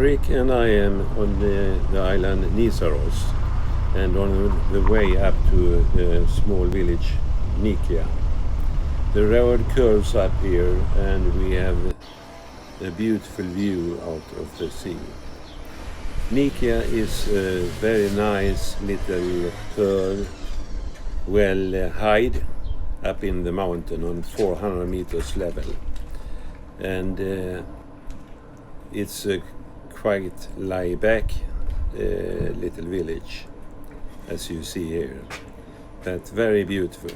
Eric and I am on the island Nisyros and on the way up to the small village Nikia. The road curves up here and we have a beautiful view out of the sea. Nikia is a very nice little pearl, well hide up in the mountain on 400 meters level. And it's a quite lie-back little village, as you see here. That's very beautiful.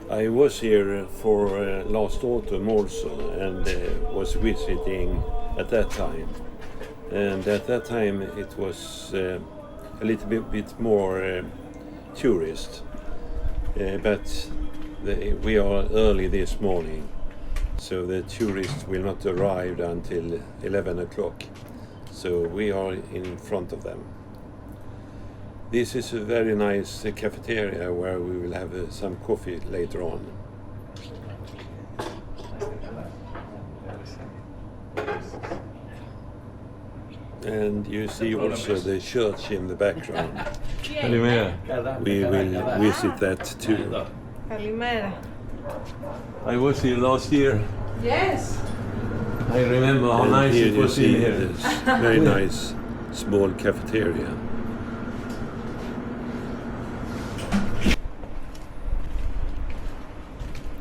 I was here for last autumn also and was visiting at that time. And at that time it was a little bit more tourist. But we are early this morning, so the tourists will not arrive until 11 o'clock. So we are in front of them. This is a very nice cafeteria where we will have some coffee later on. And you see also the church in the background. We will visit that too. I was here last year. Yes. I remember how nice it was in here. This very nice small cafeteria.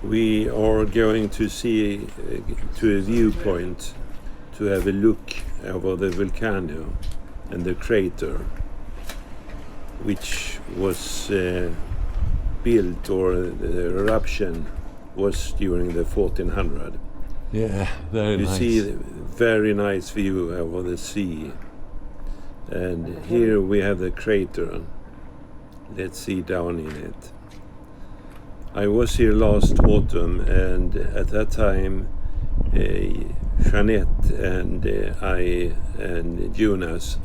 We are going to see to a viewpoint to have a look over the volcano and the crater, which was built, or the eruption was during the 1400. Yeah, very nice. You see a very nice view over the sea. And here we have the crater. Let's see down in it. I was here last autumn, and at that time Jeanette and I and Jonas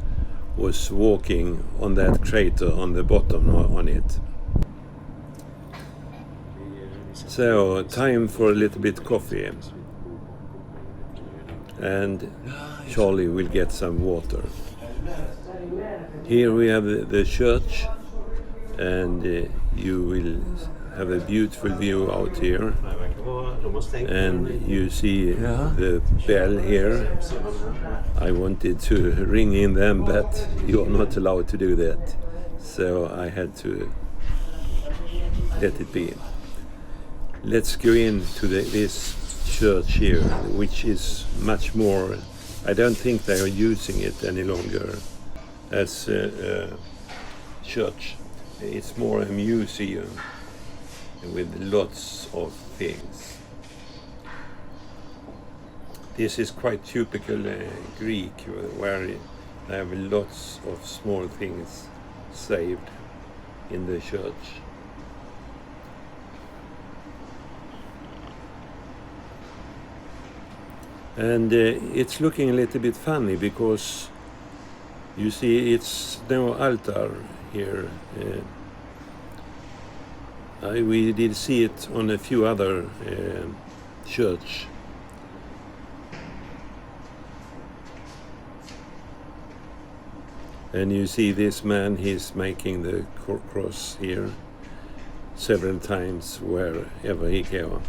was walking on that crater on the bottom on it. So time for a little bit coffee, and Charlie will get some water. Here we have the church, and you will have a beautiful view out here, and you see the bell here. I wanted to ring in them, but you are not allowed to do that, so I had to let it be. Let's go into this church here, which is much more, I don't think they are using it any longer as a church. It's more a museum with lots of things. This is quite typical Greek, where they have lots of small things saved in the church. And it's looking a little bit funny because you see it's no altar here. We did see it on a few other church. And you see this man, he's making the cross here several times wherever he goes.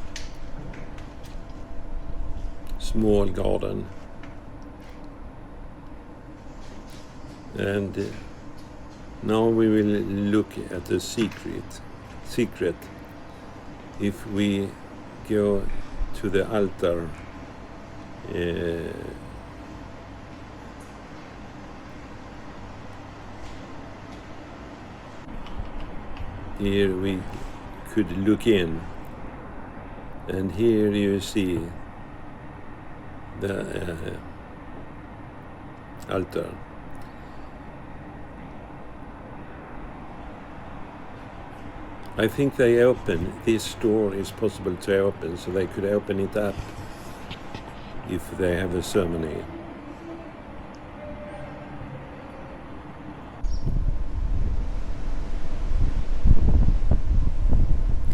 Small garden. And now we will look at the secret. If we go to the altar, here we could look in, and here you see the altar. I think they open, this door is possible to open, so they could open it up if they have a ceremony.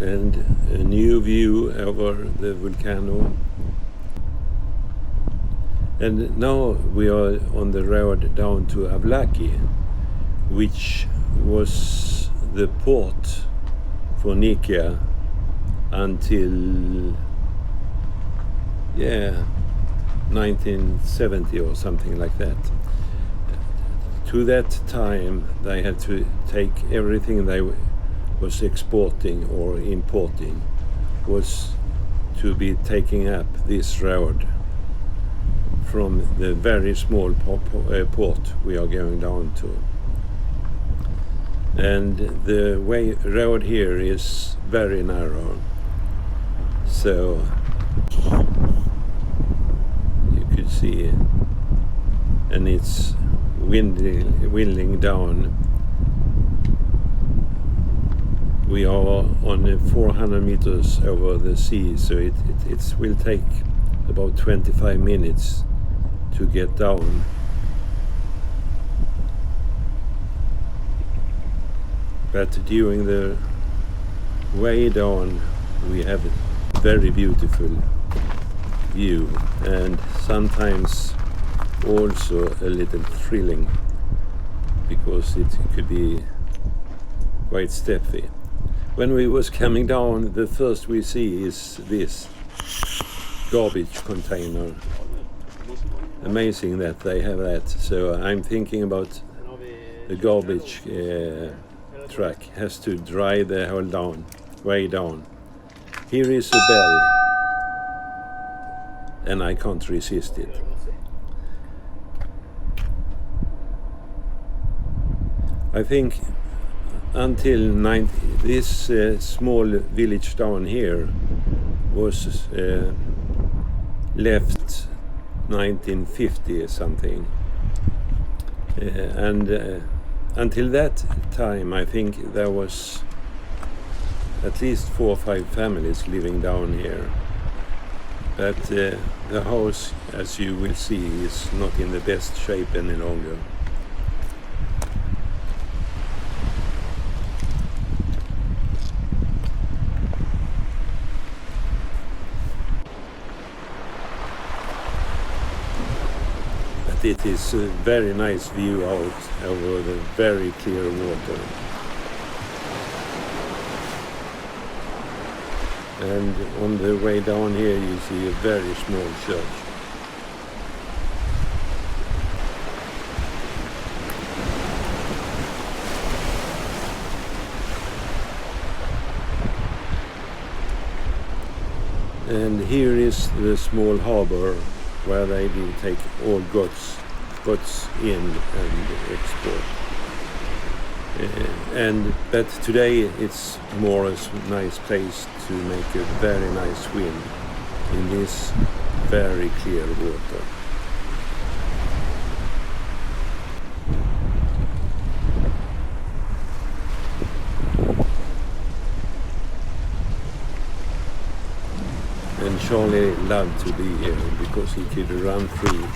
and a new view over the volcano. And now we are on the road down to Avlaki, which was the port for Nikia until 1970 or something like that. To that time they had to take everything they was exporting or importing was to be taking up this road from the very small port we are going down to. And the road here is very narrow, so you could see, and it's winding down. We are on 400 meters over the sea, so it will take about 25 minutes to get down. But during the way down we have a very beautiful view, and sometimes also a little thrilling because it could be quite steppy. When we was coming down, the first we see is this garbage container. Amazing that they have that. So I'm thinking about the garbage truck has to dry the whole way down. Here is a bell, and I can't resist it. I think until this small village down here was left 1950 or something, and until that time I think there was at least 4 or 5 families living down here, but the house, as you will see, is not in the best shape any longer. It is a very nice view out over the very clear water. And on the way down here you see a very small church. And here is the small harbor where they do take all goods in and export. But today it's more a nice place to make a very nice swim in this very clear water. And Charlie loved to be here because he could run free.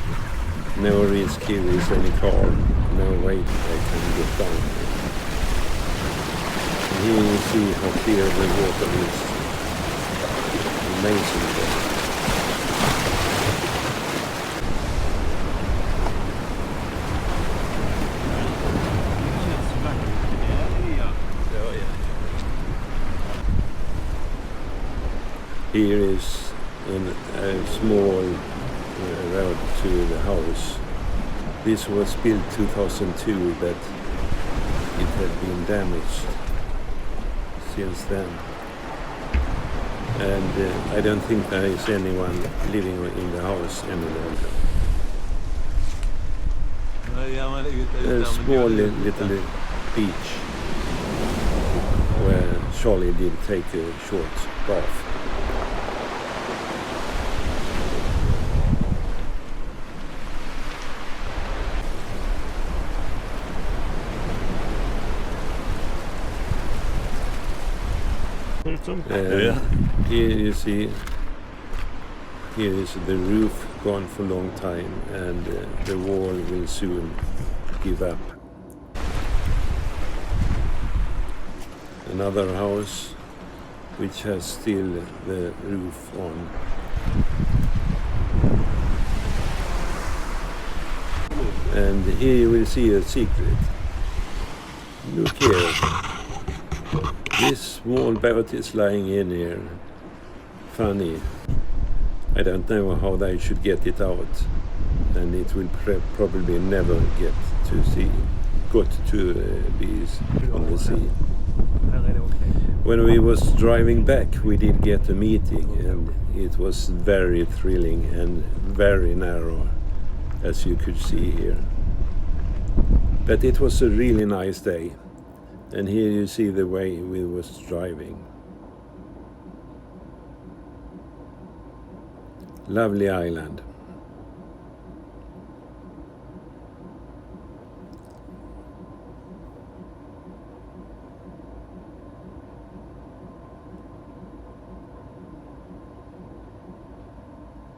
No risk here is any car, no way they can get down. And here you see how clear the water is. Amazing. Here is a small road to the house. This was built 2002, but it had been damaged since then. And I don't think there is anyone living in the house any longer. A small little beach where Charlie did take a short bath. Here you see, here is the roof gone for a long time, and the wall will soon give up. Another house which has still the roof on. And here you will see a secret. Look here. This small boat is lying in here. Funny. I don't know how they should get it out. And it will probably never get to sea. Got to be on the sea. When we was driving back, we did get a meeting, and it was very thrilling and very narrow, as you could see here. But it was a really nice day, and here you see the way we was driving. Lovely island.